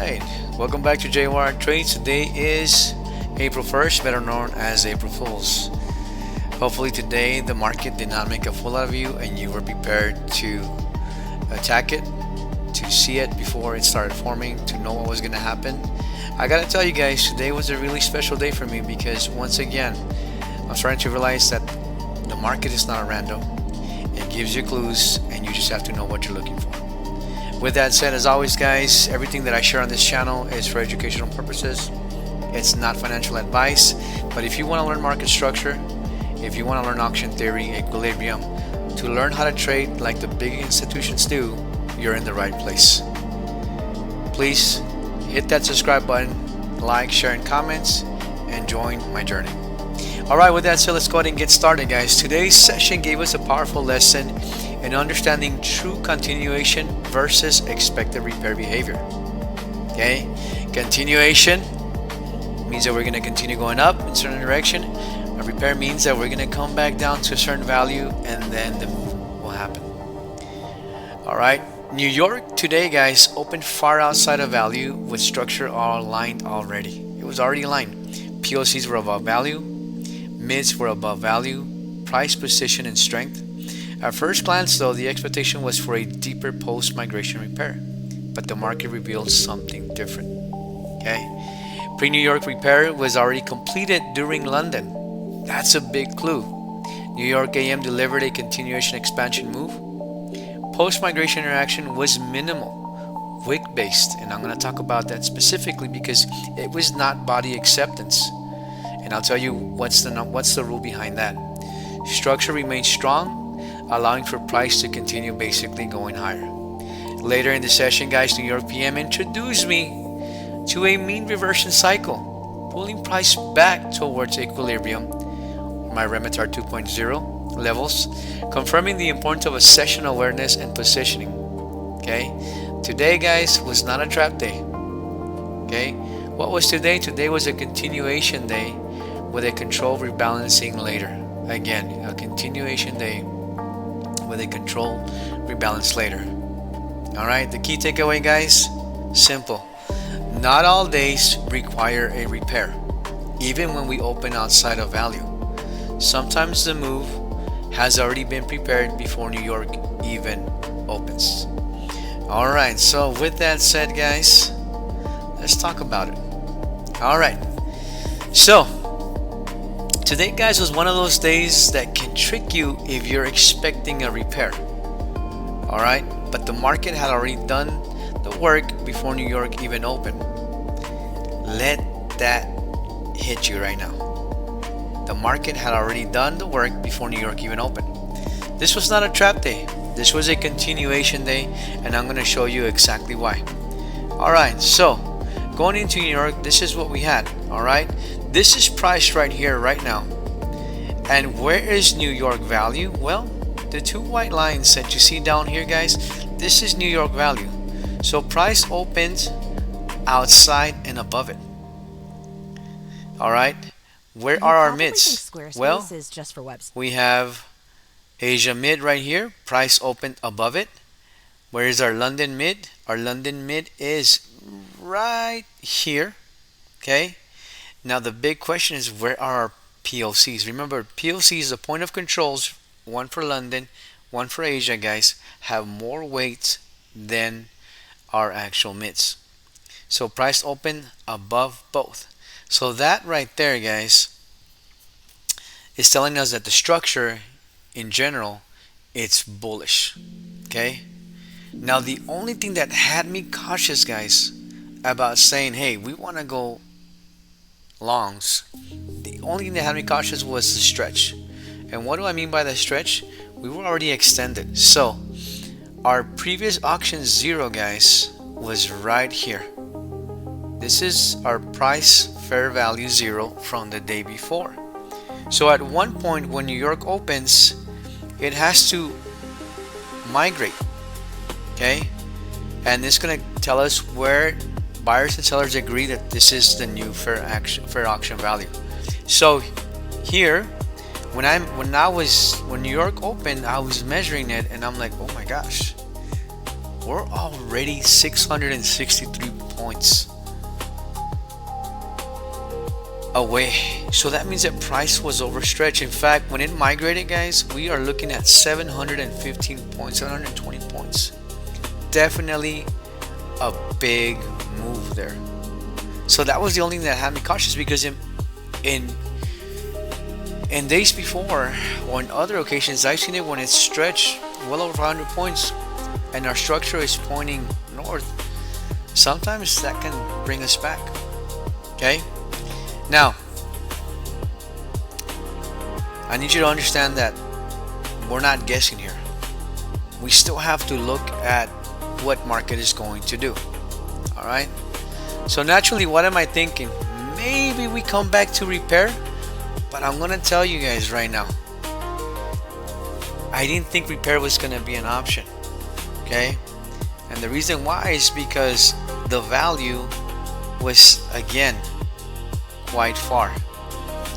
right, welcome back to JYR Trades. Today is April 1st, better known as April Fools. Hopefully today the market did not make a fool out of you and you were prepared to attack it, to see it before it started forming, to know what was going to happen. I gotta tell you guys, today was a really special day for me because once again I'm starting to realize that the market is not a random. It gives you clues and you just have to know what you're looking for. With that said, as always guys, everything that I share on this channel is for educational purposes. It's not financial advice, but if you want to learn market structure, if you want to learn auction theory, equilibrium, to learn how to trade like the big institutions do, you're in the right place. Please hit that subscribe button, like, share, and comments, and join my journey. Alright, with that said, let's go ahead and get started guys. Today's session gave us a powerful lesson in understanding true continuation versus expected repair behavior. Okay, continuation means that we're going to continue going up in a certain direction. A repair means that we're going to come back down to a certain value and then the move will happen. Alright, New York today guys opened far outside of value with structure all aligned already. It was already aligned. POCs were above value, mids were above value, price position and strength. At first glance though, the expectation was for a deeper post-migration repair, but the market revealed something different. Okay, pre-New York repair was already completed during London. That's a big clue. New York AM delivered a continuation expansion move. Post-migration interaction was minimal, wick-based, and I'm going to talk about that specifically because it was not body acceptance. And I'll tell you what's the rule behind that. Structure remains strong, allowing for price to continue basically going higher. Later in the session guys, New York PM introduced me to a mean reversion cycle, pulling price back towards equilibrium, my Remitar 2.0 levels, confirming the importance of a session awareness and positioning. Okay, today guys was not a trap day. Okay, what was today? Today was a continuation day with a control rebalancing later. Again, a continuation day with a control rebalance later. Alright, the key takeaway guys, simple. Not all days require a repair, even when we open outside of value. Sometimes the move has already been prepared before New York even opens. Alright, so with that said guys, let's talk about it. Alright, so today guys was one of those days that can trick you if you're expecting a repair. Alright, but the market had already done the work before New York even opened. Let that hit you right now. The market had already done the work before New York even opened. This was not a trap day. This was a continuation day, and I'm going to show you exactly why. Alright, so going into New York, this is what we had. Alright, this is price right here, right now. And where is New York value? Well, the two white lines that you see down here guys, this is New York value. So price opened outside and above it. Alright, where are our mids? Well, we have Asia mid right here, price opened above it. Where is our London mid? Our London mid is right here. Okay, now the big question is, where are our POCs? Remember, POCs is the point of controls, one for London, one for Asia guys, have more weight than our actual mids. So price opened above both. So that right there guys is telling us that the structure in general, it's bullish. Okay, now the only thing that had me cautious guys about saying, hey, we want to go longs, the only thing that had me cautious was the stretch. And what do I mean by the stretch? We were already extended. So our previous auction zero guys was right here. This is our price fair value zero from the day before. So at one point when New York opens, it has to migrate. Okay, and it's going to tell us where buyers and sellers agree that this is the new fair auction value. So here, when New York opened, I was measuring it and I'm like, oh my gosh, we're already 663 points away. So that means that price was overstretched. In fact, when it migrated, guys, we are looking at 715 points, 720 points. Definitely a big move there. So that was the only thing that had me cautious, because in days before, or in other occasions, I've seen it when it's stretched well over 100 points and our structure is pointing north. Sometimes that can bring us back. Okay, now I need you to understand that we're not guessing here. We still have to look at what market is going to do. All right, so naturally, what am I thinking? Maybe we come back to repair, but I'm gonna tell you guys right now, I didn't think repair was gonna be an option. Okay, and the reason why is because the value was again quite far,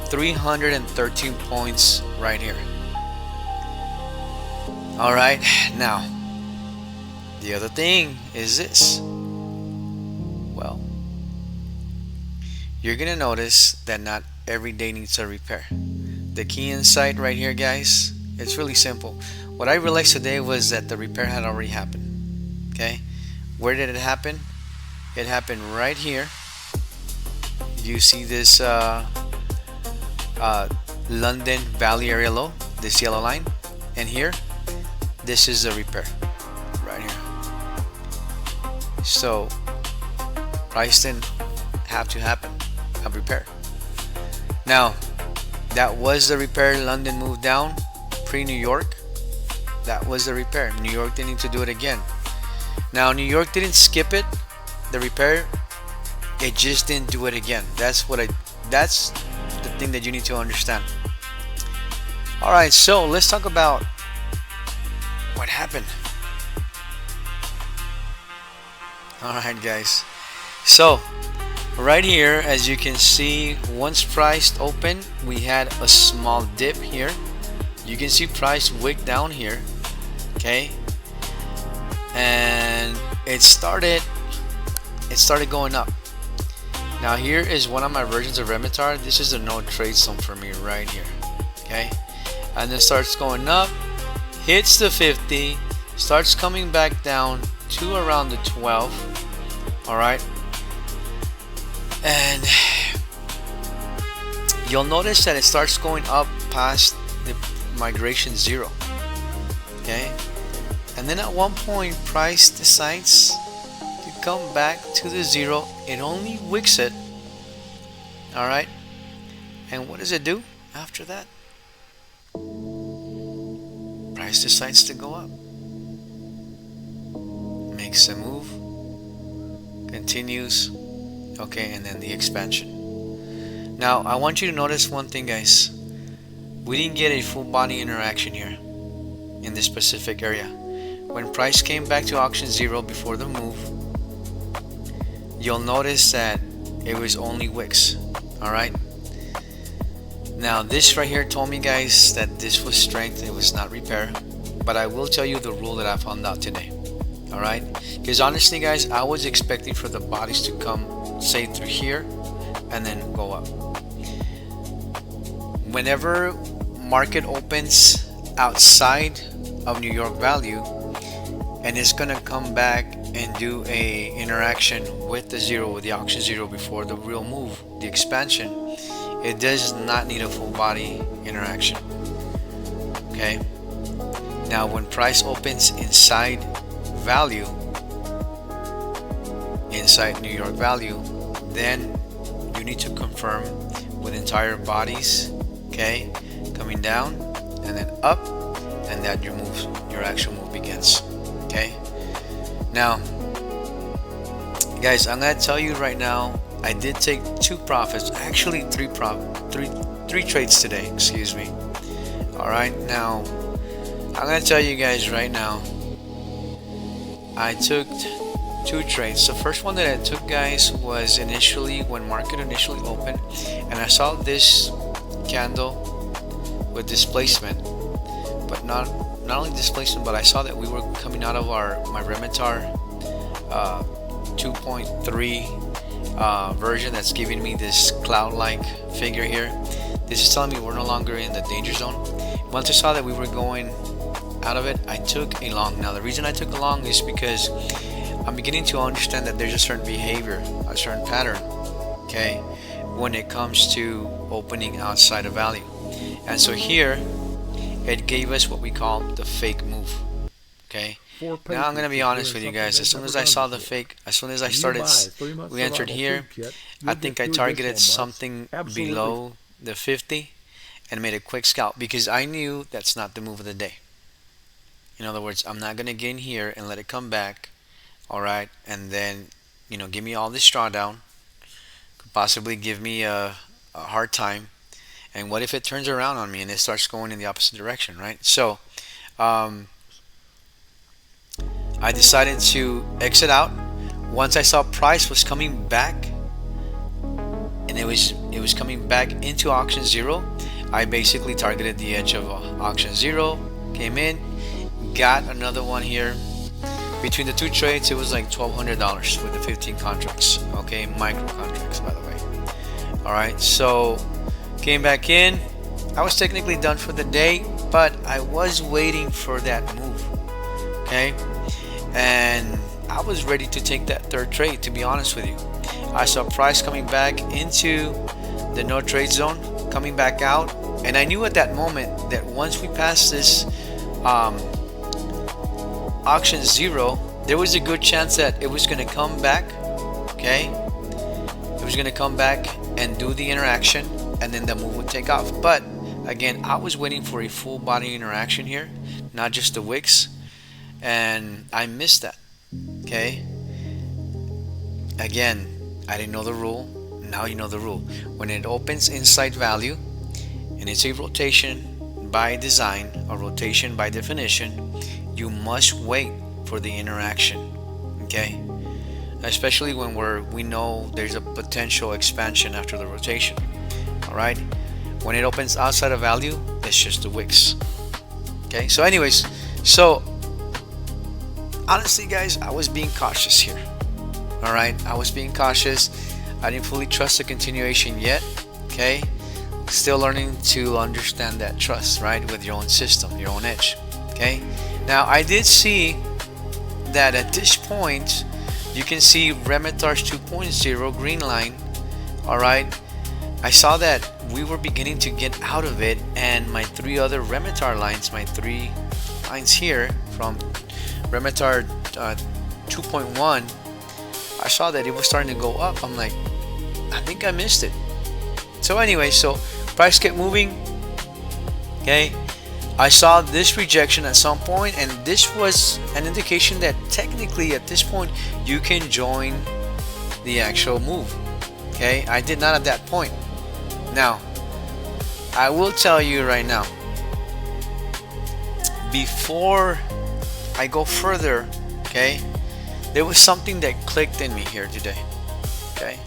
313 points right here. All right, now the other thing is this. Well, you're gonna notice that not every day needs a repair. The key insight right here, guys, it's really simple. What I realized today was that the repair had already happened. Okay, where did it happen? It happened right here. You see this London Valley area low, this yellow line, and here, this is a repair right here. So price didn't have to happen, a repair. Now that was the repair. London moved down pre-New York. That was the repair. New York didn't need to do it again. Now New York didn't skip it, the repair, it just didn't do it again. That's the thing that you need to understand. All right, so let's talk about what happened. All right, guys, so right here, as you can see, once price opened, we had a small dip here. You can see price wick down here. Okay, and it started going up. Now here is one of my versions of Remitar. This is a no trade zone for me right here. Okay, and then starts going up, hits the 50, starts coming back down to around the 12. All right, and you'll notice that it starts going up past the migration 0. Okay, and then at one point price decides to come back to the 0. It only wicks it. All right, and what does it do after that? Price decides to go up, makes a move, continues. Okay, and then the expansion. Now I want you to notice one thing, guys. We didn't get a full body interaction here in this specific area. When price came back to auction 0 before the move, you'll notice that it was only wicks. All right, now this right here told me, guys, that this was strength, it was not repair. But I will tell you the rule that I found out today. All right, because honestly, guys, I was expecting for the bodies to come, say, through here and then go up. Whenever market opens outside of New York value and it's gonna come back and do a interaction with the 0, with the auction 0 before the real move, the expansion, it does not need a full body interaction. Okay, now when price opens inside value, inside New York value, then you need to confirm with entire bodies, okay, coming down and then up, and that your actual move begins. Okay, now guys, I'm gonna tell you right now, I did take 2 profits, actually three trades today, excuse me. All right, now I'm gonna tell you guys right now, I took 2 trades. The first one that I took, guys, was initially when market initially opened, and I saw this candle with displacement, but not only displacement, but I saw that we were coming out of my Remitar 2.3 version that's giving me this cloud-like figure here. This is telling me we're no longer in the danger zone. Once I saw that we were going out of it, I took a long. Now the reason I took a long is because I'm beginning to understand that there's a certain behavior, a certain pattern, okay, when it comes to opening outside of value. And so here it gave us what we call the fake move. Okay, now I'm gonna be honest with you guys. As soon as I saw the fake, as soon as I started, we entered here, I think I targeted something below the 50 and made a quick scalp because I knew that's not the move of the day. In other words, I'm not gonna get in here and let it come back, all right, and then give me all this drawdown, could possibly give me a hard time. And what if it turns around on me and it starts going in the opposite direction, right? So I decided to exit out. Once I saw price was coming back, and it was coming back into auction zero, I basically targeted the edge of auction zero, came in, got another one here. Between the two trades, it was like $1,200 with the 15 contracts. Okay, micro contracts, by the way. All right, so came back in. I was technically done for the day, but I was waiting for that move. Okay, and I was ready to take that third trade, to be honest with you. I saw price coming back into the no trade zone, coming back out, and I knew at that moment that once we passed this auction zero, there was a good chance that it was going to come back. Okay, it was going to come back and do the interaction, and then the move would take off. But again, I was waiting for a full body interaction here, not just the wicks, and I missed that. Okay, again, I didn't know the rule. Now you know the rule. When it opens inside value and it's a rotation by design, a rotation by definition, you must wait for the interaction. Okay, especially when we know there's a potential expansion after the rotation. All right, when it opens outside of value, it's just the wicks. Okay, so anyways, so honestly guys, I was being cautious here. All right, I was being cautious. I didn't fully trust the continuation yet. Okay, still learning to understand that trust, right, with your own system, your own edge. Okay, now I did see that at this point you can see Remitar's 2.0 green line. All right, I saw that we were beginning to get out of it, and my three other Remitar lines, my three lines here from Remitar 2.1, I saw that it was starting to go up. I'm like, I think I missed it. So anyway, so price kept moving. Okay, I saw this rejection at some point, and this was an indication that technically at this point you can join the actual move. Okay, I did not at that point. Now I will tell you right now, before I go further, okay, there was something that clicked in me here today. Okay,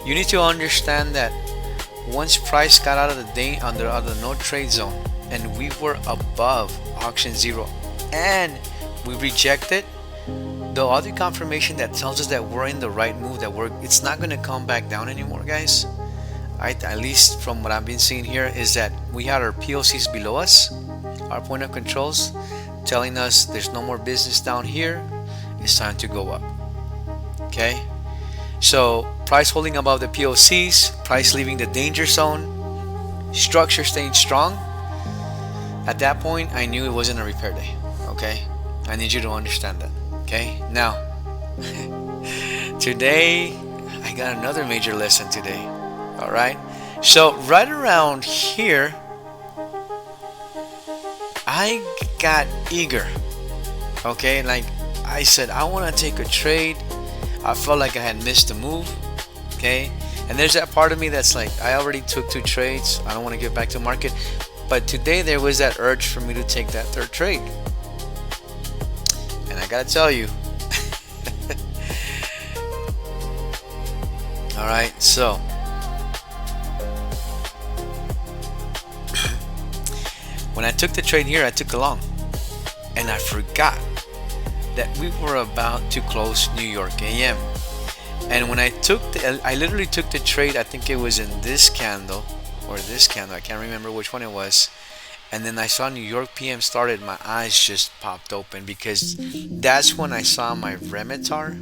you need to understand that once price got out of the day under the no trade zone and we were above auction zero and we rejected, the other confirmation that tells us that we're in the right move, that it's not going to come back down anymore, guys. Right? At least from what I've been seeing here is that we had our POCs below us, our point of controls, telling us there's no more business down here. It's time to go up. Okay, so price holding above the POCs, price leaving the danger zone, structure staying strong. At that point, I knew it wasn't a repair day. Okay, I need you to understand that. Okay, now today I got another major lesson today. All right, so right around here I got eager. Okay, like I said, I want to take a trade. I felt like I had missed the move. Okay, and there's that part of me that's like, I already took two trades, I don't want to get back to market. But today there was that urge for me to take that third trade, and I gotta tell you all right, so when I took the trade here, I took a long, and I forgot that we were about to close New York AM. And when I literally took the trade. I think it was in this candle or this candle. I can't remember which one it was. And then I saw New York PM started. My eyes just popped open because that's when I saw my Remitar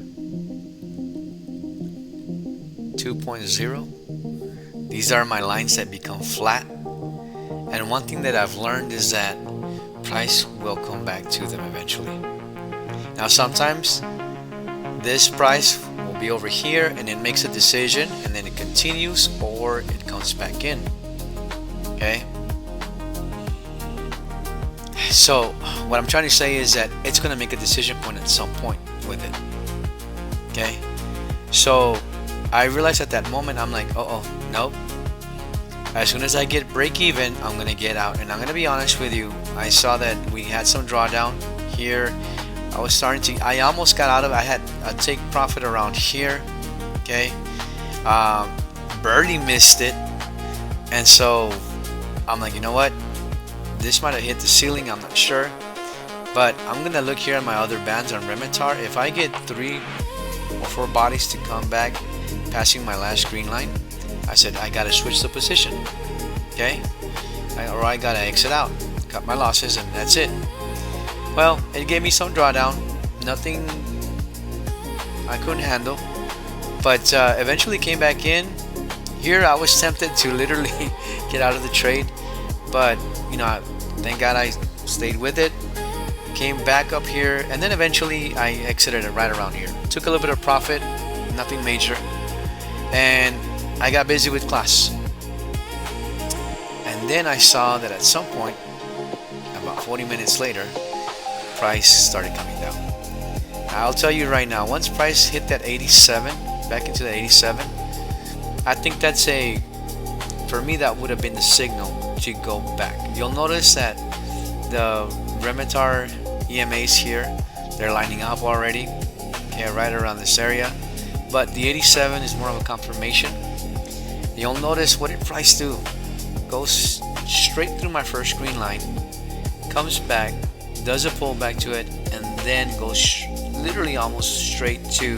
2.0. These are my lines that become flat. And one thing that I've learned is that price will come back to them eventually. Now sometimes this price will be over here and it makes a decision and then it continues or it comes back in. Okay? So what I'm trying to say is that it's going to make a decision point at some point with it. Okay? So I realized at that moment, I'm like, nope. As soon as I get break even, I'm going to get out. And I'm going to be honest with you. I saw that we had some drawdown here. I almost got out of it. I had a take profit around here. Okay. Barely missed it. And so I'm like, you know what? This might have hit the ceiling. I'm not sure. But I'm going to look here at my other bands on Remitar. If I get 3 or 4 bodies to come back passing my last green line, I said I gotta switch the position. Okay, or I gotta exit out, cut my losses, and that's it. Well, it gave me some drawdown, nothing I couldn't handle, but eventually came back in. Here I was tempted to literally get out of the trade, but thank God I stayed with it. Came back up here, and then eventually I exited it right around here. Took a little bit of profit, nothing major, and I got busy with class. And then I saw that at some point, about 40 minutes later, price started coming down. I'll tell you right now, once price hit that 87, back into the 87, I think for me, that would have been the signal to go back. You'll notice that the Remitar EMAs here, they're lining up already, okay, right around this area. But the 87 is more of a confirmation. You'll notice, what did price do? Goes straight through my first green line, comes back, does a pullback to it, and then goes literally almost straight to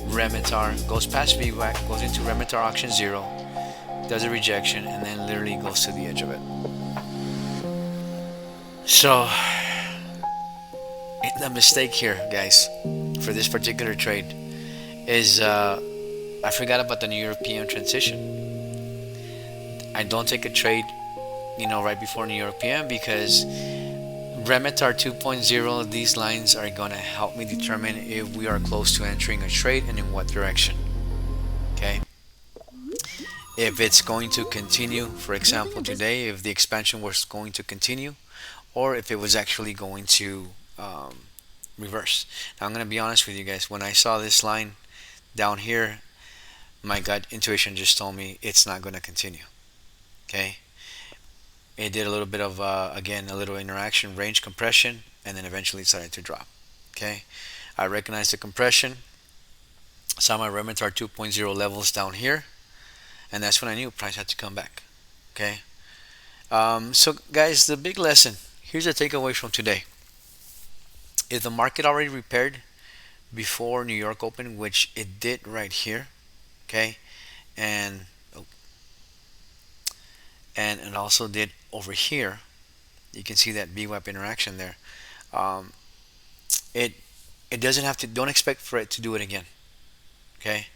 Remitar, goes past VWAC, goes into Remitar auction 0, does a rejection, and then literally goes to the edge of it. So the mistake here, guys, for this particular trade is I forgot about the New York PM transition. I don't take a trade, right before New York PM, because Remitar 2.0, these lines are going to help me determine if we are close to entering a trade and in what direction. Okay. If it's going to continue, for example, today, if the expansion was going to continue, or if it was actually going to reverse. Now, I'm going to be honest with you guys. When I saw this line down here, my gut intuition just told me it's not going to continue. Okay, it did a little bit of again, a little interaction, range compression, and then eventually started to drop. Okay, I recognized the compression, saw my Remitar 2.0 levels down here, and that's when I knew price had to come back. Okay, so guys, the big lesson, here's a takeaway from today. If the market already repaired before New York opened, which it did right here, okay, and it also did over here, you can see that VWAP interaction there. It doesn't have to, don't expect for it to do it again. Okay,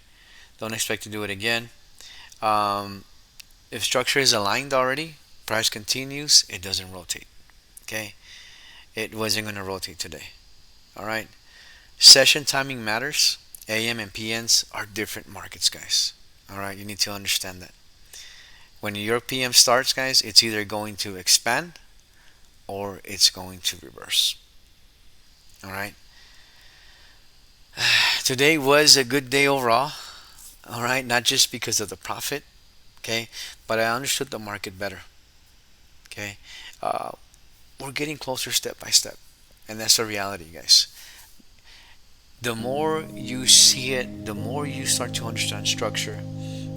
don't expect to do it again. If structure is aligned already, price continues, it doesn't rotate. Okay, it wasn't going to rotate today. All right, session timing matters. AM and PNs are different markets, guys. All right, you need to understand that. When your PM starts, guys, it's either going to expand or it's going to reverse. All right. Today was a good day overall. All right, not just because of the profit, okay, but I understood the market better. Okay, we're getting closer step by step, and that's the reality, guys. The more you see it, the more you start to understand structure,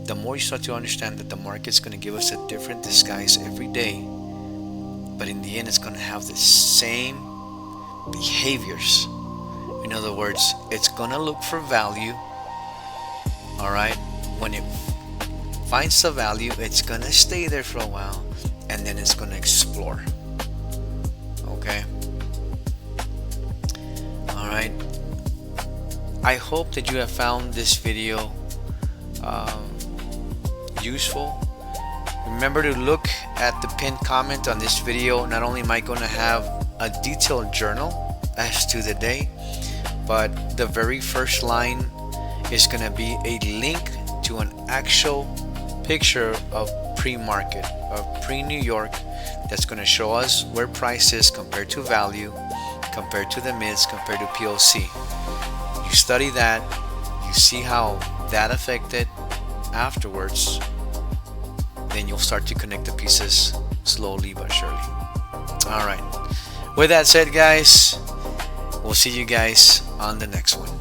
the more you start to understand that the market's going to give us a different disguise every day, but in the end it's going to have the same behaviors. In other words, it's going to look for value All right, when it finds the value, it's gonna stay there for a while, and then it's gonna explore. Okay. All right. I hope that you have found this video useful. Remember to look at the pinned comment on this video. Not only am I going to have a detailed journal as to the day, but the very first line is going to be a link to an actual picture of pre-market, of pre-New York, that's going to show us where price is compared to value, compared to the mids, compared to POC. You study that, you see how that affected afterwards, then you'll start to connect the pieces slowly but surely. All right. With that said, guys, we'll see you guys on the next one.